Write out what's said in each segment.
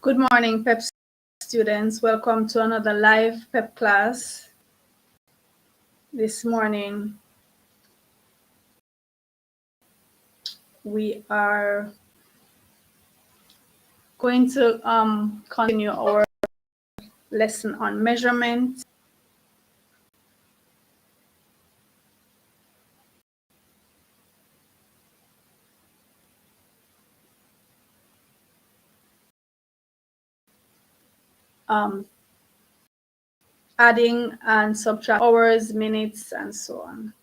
Good morning, PEP students. Welcome to another live PEP class. This morning, we are going to continue our lesson on measurement. Adding and subtract hours, minutes, and so on.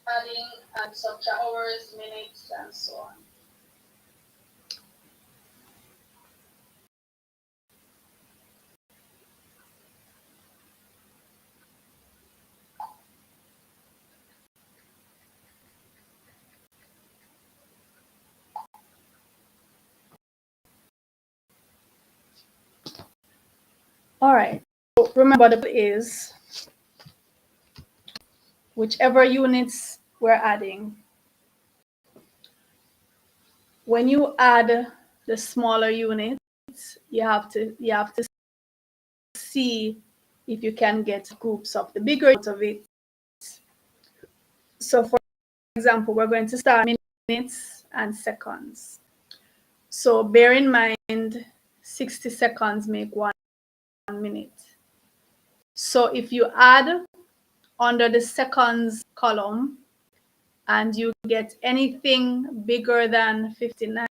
Adding and subtract hours, minutes, and so on. All right. So remember, the is whichever units we're adding. When you add the smaller units, you have to see if you can get groups of the bigger out of it. So for example, we're going to start minutes and seconds. So bear in mind 60 seconds make 1 minute. So if you add under the seconds column and you get anything bigger than 59,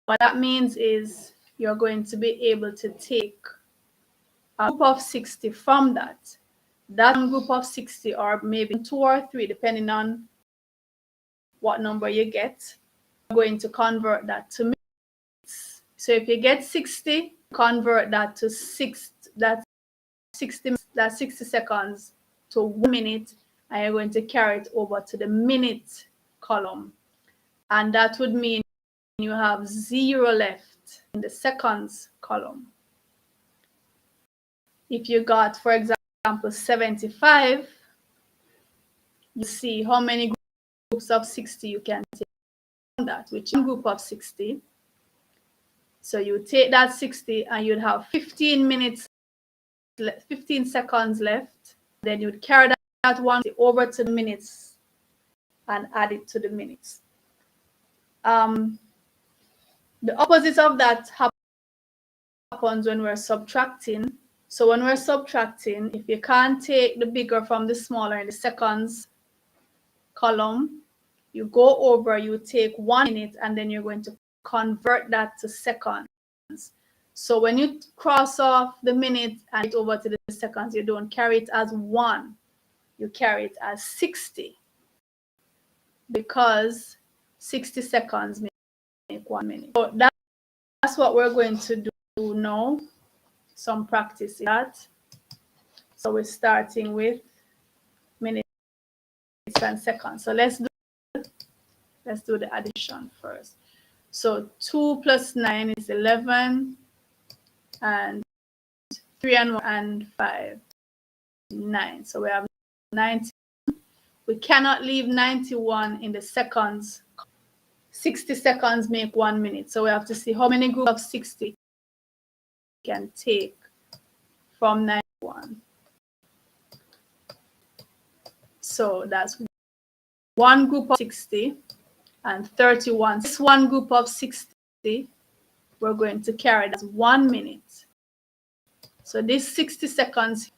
what that means is you're going to be able to take a group of 60 from that. That group of 60, or maybe 2 or 3, depending on what number you get, you're going to convert that to minutes. So if you get 60, convert that to 60 seconds to 1 minute, and you're going to carry it over to the minute column. And that would mean you have 0 left in the seconds column. If you got, for example, 75, you see how many groups of 60 you can take from that, which is a group of 60. So you take that 60 and you'd have 15 seconds left. Then you'd carry that one over to the minutes and add it to the minutes. The opposite of that happens when we're subtracting. So when we're subtracting, if you can't take the bigger from the smaller in the seconds column, you go over, you take 1 minute, and then you're going to convert that to seconds. So when you cross off the minute and it over to the seconds, you don't carry it as 1, you carry it as 60, because 60 seconds make 1 minute. So that's what we're going to do now. Some practice in that. So we're starting with minutes and seconds. So let's do the addition first. So 2 plus 9 is 11, and 3 and 1 and 5, 9. So we have 90. We cannot leave 91 in the seconds. 60 seconds make 1 minute. So we have to see how many groups of 60 can take from 91. So that's 1 group of 60 and 31. This 1 group of 60, we're going to carry it as 1 minute. So this 60 seconds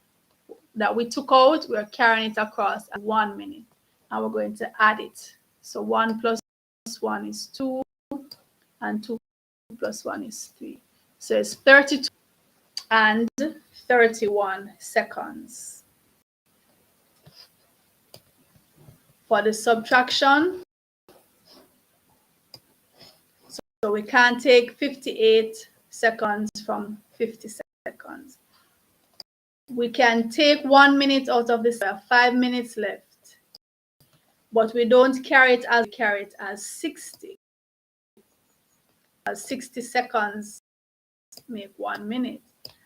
that we took out, we're carrying it across as 1 minute. And we're going to add it. So 1 plus 1 is 2, and 2 plus 1 is 3. So it's 32 and 31 seconds. For the subtraction, so we can't take 58 seconds from 50 seconds. We can take 1 minute out of this. We have 5 minutes left, but we don't carry it as 60. As 60 seconds make 1 minute,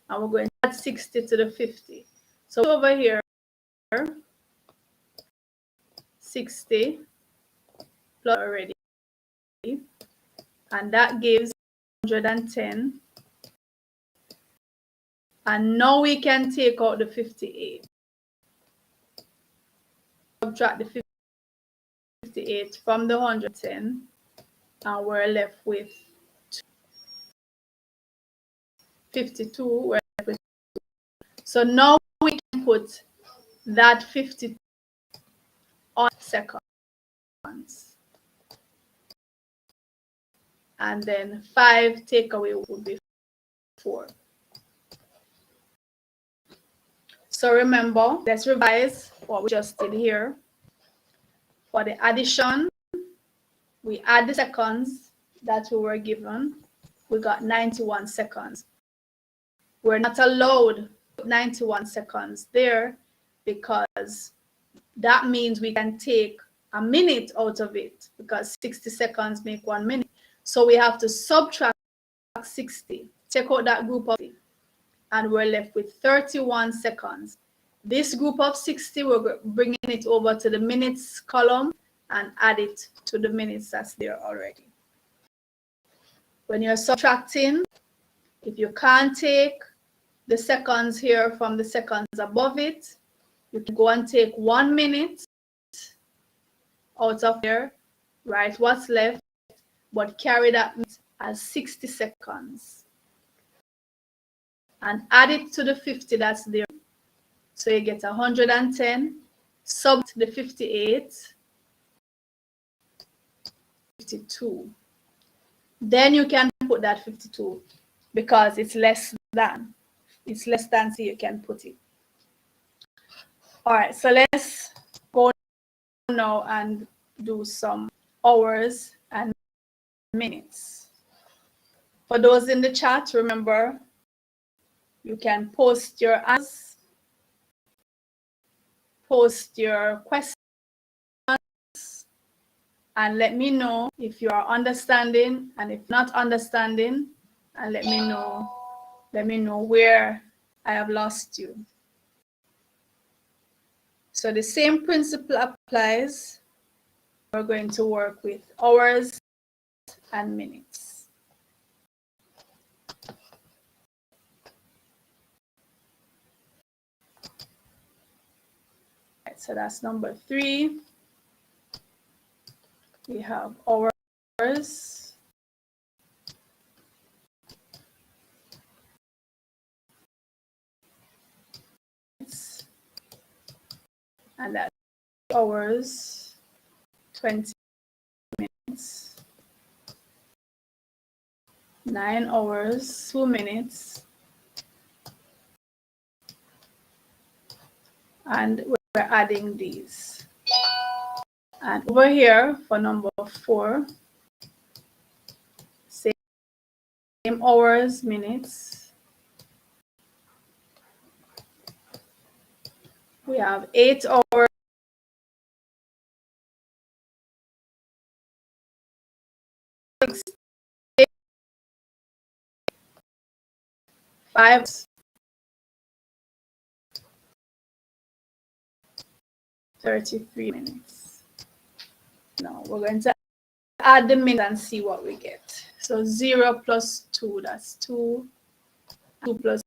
and we're going to add 60 to the 50. So over here, 60 plus already, and that gives 110. And now we can take out the 58. Subtract the 58 from the 110, and we're left with 52. We're left with 2. So now we can put that 52 on seconds. And then 5 takeaway would be 4. So remember, let's revise what we just did here. For the addition, we add the seconds that we were given. We got 91 seconds. We're not allowed 91 seconds there because that means we can take a minute out of it, because 60 seconds make 1 minute. So we have to subtract 60, take out that group of 60, and we're left with 31 seconds. This group of 60, we're bringing it over to the minutes column and add it to the minutes that's there already. When you're subtracting, if you can't take the seconds here from the seconds above it, you can go and take 1 minute out of there, write what's left, but carry that as 60 seconds. And add it to the 50 that's there. So you get 110, sub the 58, 52. Then you can put that 52 because it's less than. It's less than, so you can put it. All right, so let's go now and do some hours and minutes. For those in the chat, remember, you can post your answers, post your questions, and let me know if you are understanding, and if not understanding, and let me know where I have lost you. So the same principle applies. We're going to work with hours and minutes. Right, so that's number 3. We have hours. And that's hours, 20 minutes, 9 hours, 2 minutes, and we're adding these. And over here for number 4, same hours, minutes. We have 8 hours. 5, 33 minutes. Now we're going to add the minutes and see what we get. So 0 plus 2, that's 2. 2 plus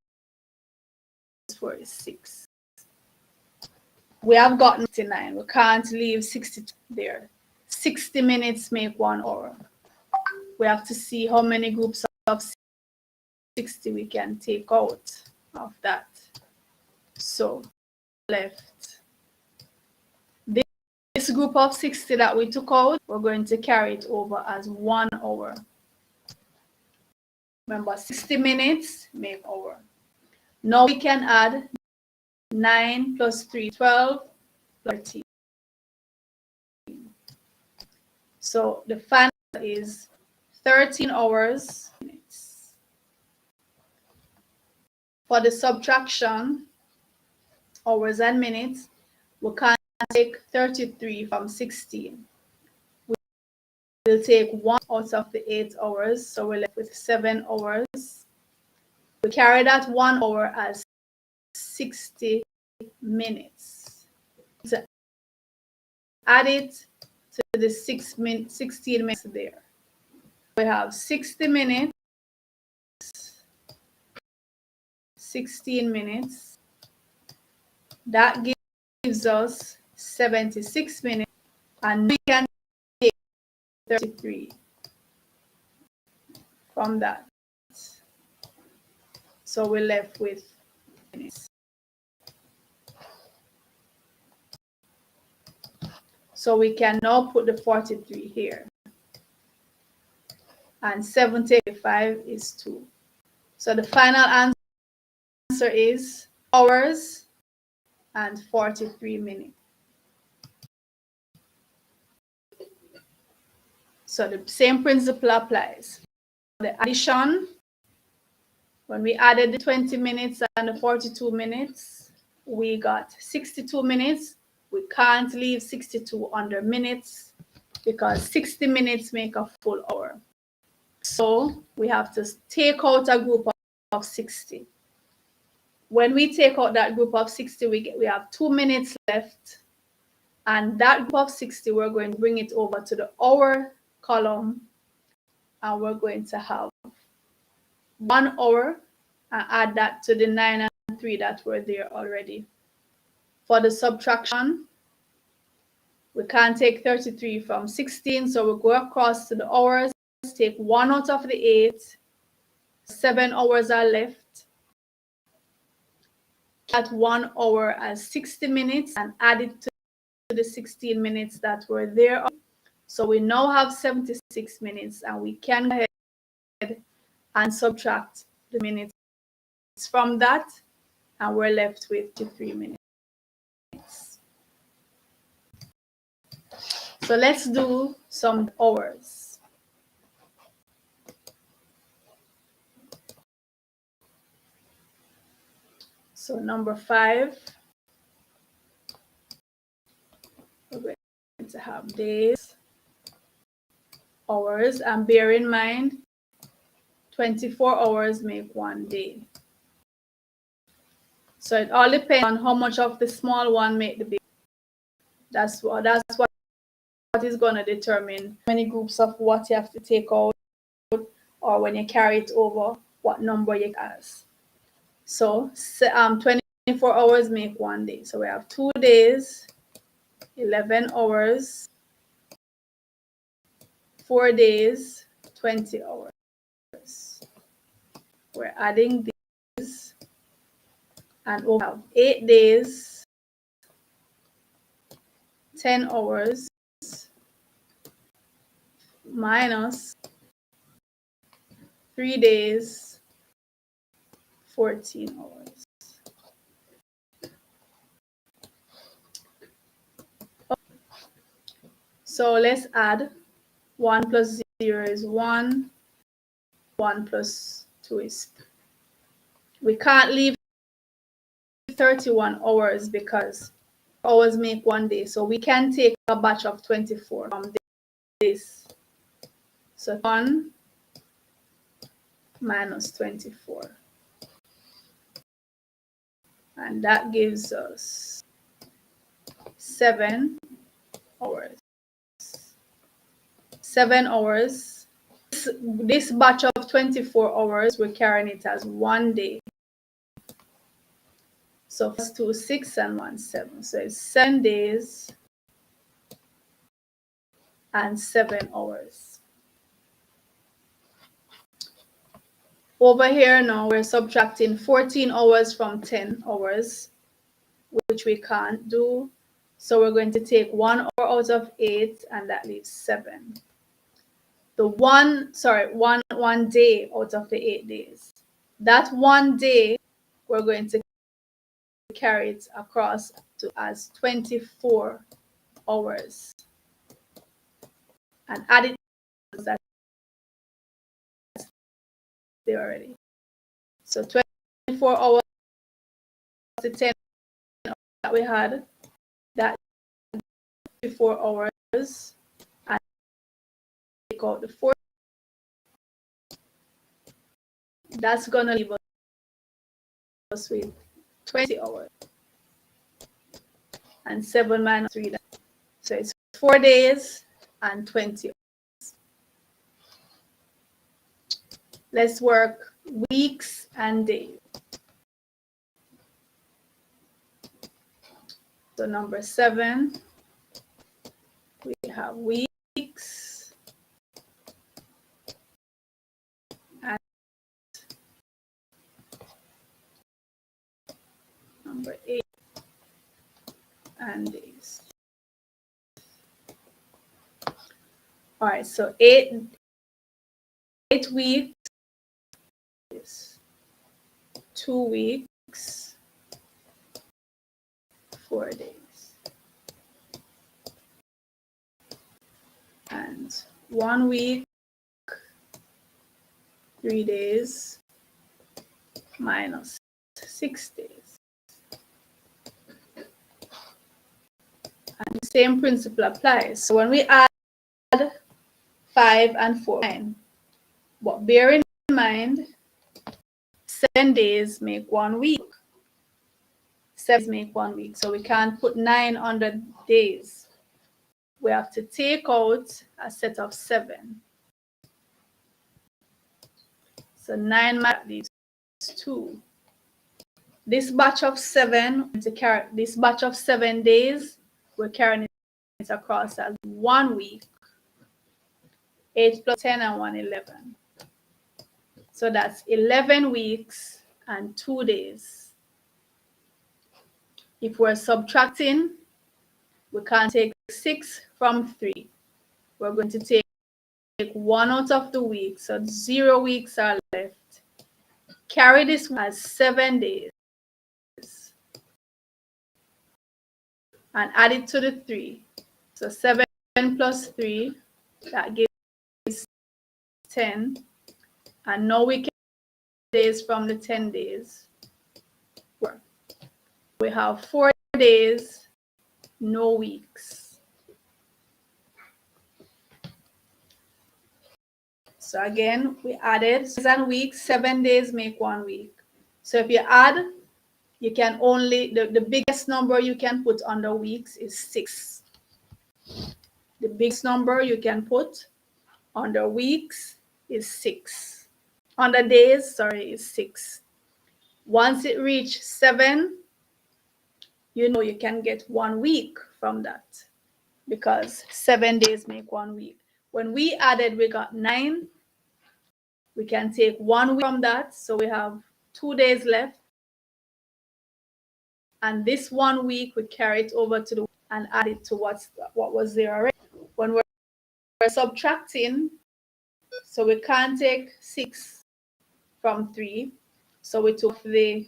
4 is 6. We have gotten 69. We can't leave 60 there. 60 minutes make 1 hour. We have to see how many groups of 60 we can take out of that. So left. This group of 60 that we took out, we're going to carry it over as 1 hour. Remember, 60 minutes make hour. Now we can add 9 plus 3, 12, 13. So the final is 13 hours. Minutes. For the subtraction, hours and minutes, we can't take 33 from 16. We'll take 1 out of the 8 hours, so we're left with 7 hours. We carry that 1 hour as 60 minutes. To add it to the 16 minutes there. We have 60 minutes, 16 minutes. That gives us 76 minutes, and we can take 33 from that. So we're left with minutes. So we can now put the 43 here. And 75 is 2. So the final answer is hours and 43 minutes. So the same principle applies. The addition, when we added the 20 minutes and the 42 minutes, we got 62 minutes. We can't leave 62 under minutes because 60 minutes make a full hour. So we have to take out a group of 60. When we take out that group of 60, we have 2 minutes left. And that group of 60, we're going to bring it over to the hour column. And we're going to have 1 hour and add that to the 9 and 3 that were there already. For the subtraction, we can't take 33 from 16, so we'll go across to the hours, take 1 out of the 8, 7 hours are left. At 1 hour as 60 minutes and add it to the 16 minutes that were there. So we now have 76 minutes, and we can go ahead and subtract the minutes from that, and we're left with 3 minutes. So let's do some hours. So number 5, we're going to have days, hours, and bear in mind, 24 hours make 1 day. So it all depends on how much of the small one make the big. That's what is going to determine how many groups of what you have to take out, or when you carry it over, what number you have. So 24 hours make 1 day. So we have 2 days, 11 hours, 4 days, 20 hours. We're adding these, and we have 8 days, 10 hours, minus 3 days, 14 hours. So let's add 1 plus 0 is 1, 1 plus 2 is 3. We can't leave 31 hours because hours make 1 day. So we can take a batch of 24 from this. So 1 minus 24. And that gives us 7 hours. 7 hours. This batch of 24 hours, we're carrying it as 1 day. So 2, 6, and 1, 7. So it's 7 days and 7 hours. Over here now, we're subtracting 14 hours from 10 hours, which we can't do. So we're going to take 1 hour out of 8, and that leaves 7. The one day out of the 8 days. That 1 day, we're going to carry it across to as 24 hours. And add it to that there already. So 24 hours, the 10 that we had, that 24 hours, and take out the 4. That's gonna leave us with 20 hours. And 7 minus 3. So So it's 4 days and 20 hours. Let's work weeks and days. So number 7, we have weeks and number 8 and days. All right, so 8 weeks is 2 weeks, 4 days. And 1 week, 3 days, minus 6 days. And the same principle applies. So when we add 5 and 4, 9. But bear in mind, 7 days make 1 week. 7 days make 1 week. So we can't put 9 under days. We have to take out a set of 7. So 9 leaves 2. This batch of 7, this batch of 7 days, we're carrying it across as 1 week. 8 plus 10 and 1, 11. So that's 11 weeks and 2 days. If we're subtracting, we can't take 6 from 3. We're going to take 1 out of the week, so 0 weeks are left. Carry this as 7 days and add it to the 3. So 7 plus 3, that gives 10. And now we can days from the 10 days. We have 4 days, no weeks. So again, we added days and weeks. 7 days make 1 week. So if you add, you can only, the biggest number you can put under weeks is 6. The biggest number you can put under weeks is 6. Under days, sorry, is 6. Once it reaches 7, you know you can get 1 week from that because 7 days make 1 week. When we added, we got 9. We can take 1 week from that. So we have 2 days left. And this 1 week, we carry it over to the and add it to what was there already. When we're subtracting, so we can't take 6 from 3. So we took the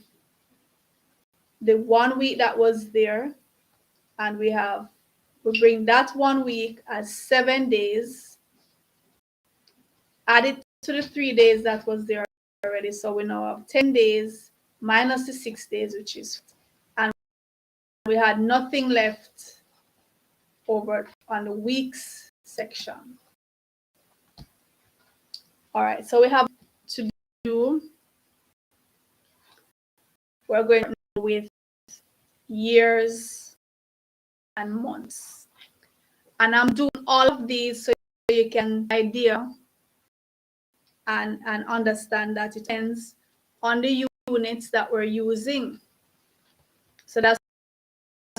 1 week that was there, and we bring that 1 week as 7 days, add it to the 3 days that was there already. So we now have 10 days minus the 6 days, which is, and we had nothing left over on the weeks section. All right, so we have to do, we're going with years and months. And I'm doing all of these so you can idea and understand that it depends on the units that we're using. So that's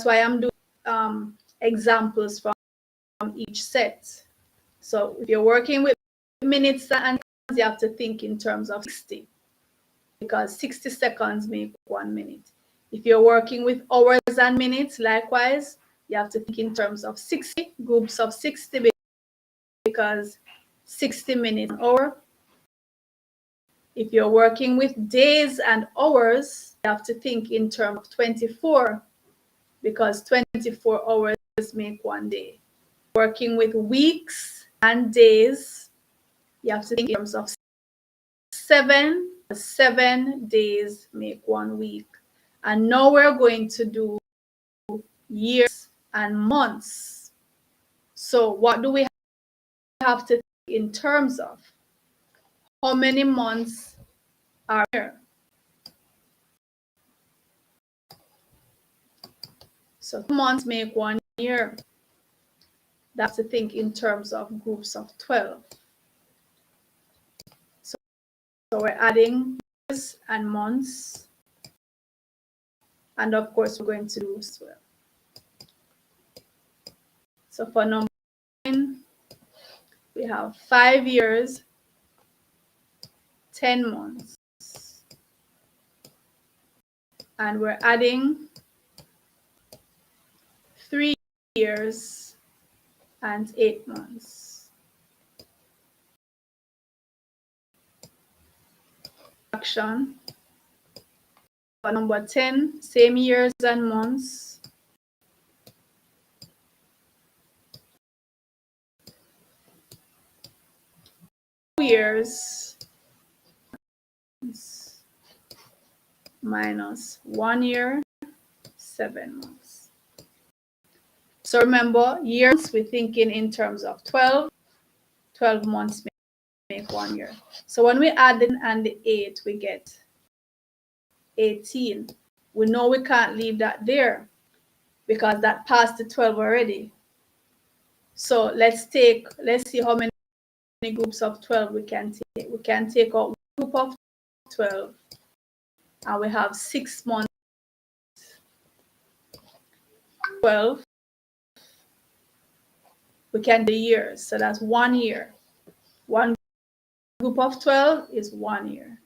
why I'm doing examples from each set. So if you're working with minutes and you have to think in terms of 60, because 60 seconds make 1 minute. If you're working with hours and minutes, likewise, you have to think in terms of 60, groups of 60, because 60 minutes an hour. If you're working with days and hours, you have to think in terms of 24, because 24 hours make 1 day. Working with weeks and days, you have to think in terms of 7. 7 days make 1 week. And now we're going to do years and months. So what do we have to think in terms of? How many months are there? So 2 months make 1 year. That's to think in terms of groups of 12. So we're adding years and months. And of course, we're going to do as well. So for number 9, we have 5 years, 10 months. And we're adding 3 years and 8 months. Action. For number 10, same years and months. Years minus 1 year, 7 months. So remember, years, we're thinking in terms of 12. 12 months make 1 year. So when we add in and the 8, we get 18. We know we can't leave that there because that passed the 12 already. So let's see how many groups of 12 we can take. We can take out one group of 12 and we have 6 months. 12. We can do years. So that's 1 year. One group of 12 is 1 year.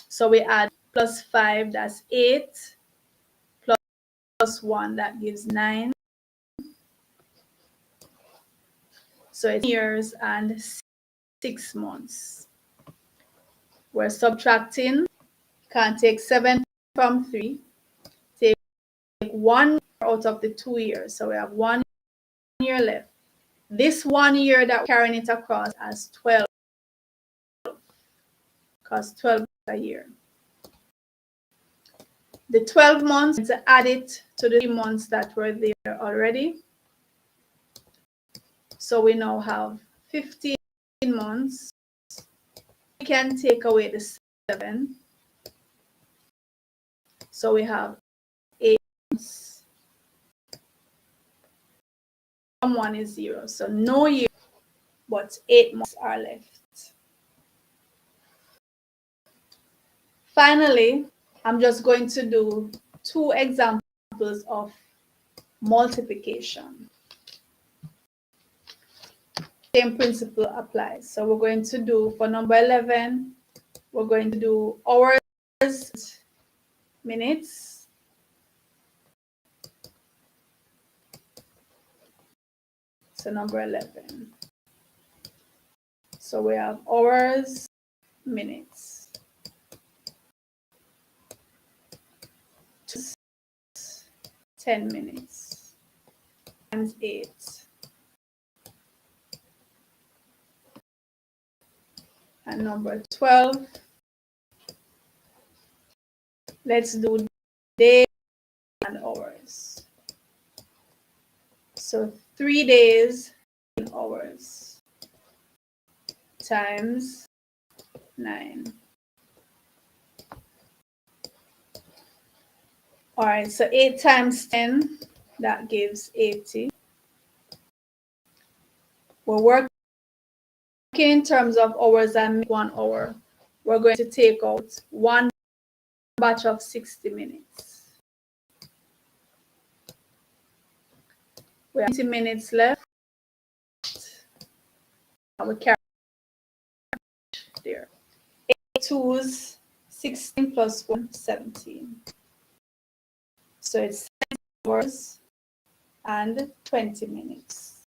So we add plus 5, that's 8, plus 1, that gives 9. So it's years and 6 months. We're subtracting. Can't take 7 from 3. Take 1 out of the 2 years. So we have 1 year left. This 1 year that we're carrying it across as 12. Because 12 is a year. The 12 months, to add it to the 3 months that were there already. So we now have 15 months. We can take away the 7. So we have 8 months. 1 is 0. So no year, but 8 months are left. Finally, I'm just going to do 2 examples of multiplication. Same principle applies. So we're going to do, for number 11, we're going to do hours, minutes. So number 11. So we have hours, minutes. 10 minutes times 8. And number 12, let's do days and hours. So 3 days in hours times 9. All right, so 8 times 10, that gives 80. We're working in terms of hours and 1 hour. We're going to take out 1 batch of 60 minutes. We have 20 minutes left. And we carry there. 8 twos, 16 plus 1, 17. So it's 7 hours and 20 minutes.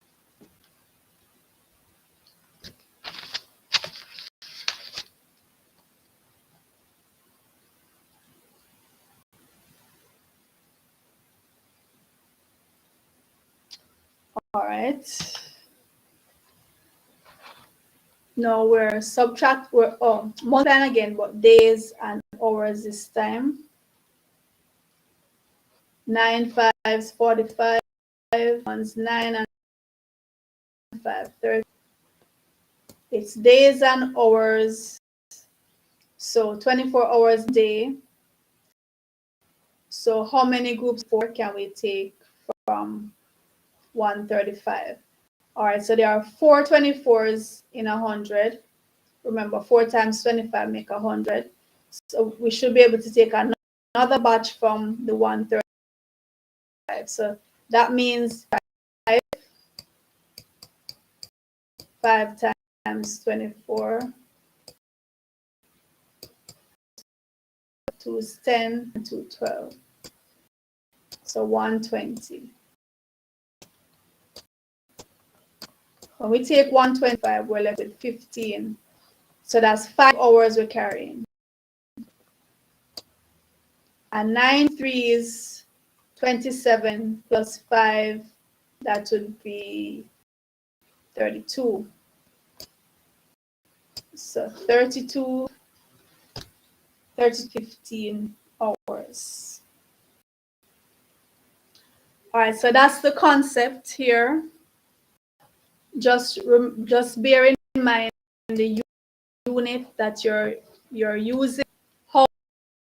All right. Now we're multiplying again, but days and hours this time. 9 5s 45, 1s 9 and 5 30. It's days and hours. So 24 hours a day. So how many groups 4 can we take from 135. All right, so there are 4 24s in 100. Remember, 4 times 25 make 100. So we should be able to take another batch from the 135. So that means 5 times 24, 2 is 10, and 2 12. So 120. When we take 125, we're left with 15. So that's 5 hours we're carrying. And 9 threes, 27 plus 5, that would be 32. So 32, 15 hours. All right, so that's the concept here. Just bear in mind the unit that you're using. How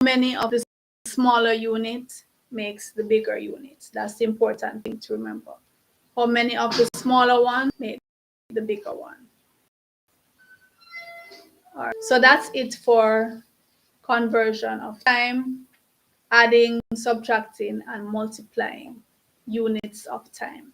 many of the smaller units makes the bigger units? That's the important thing to remember. How many of the smaller one make the bigger one? All right, so that's it for conversion of time, adding, subtracting, and multiplying units of time.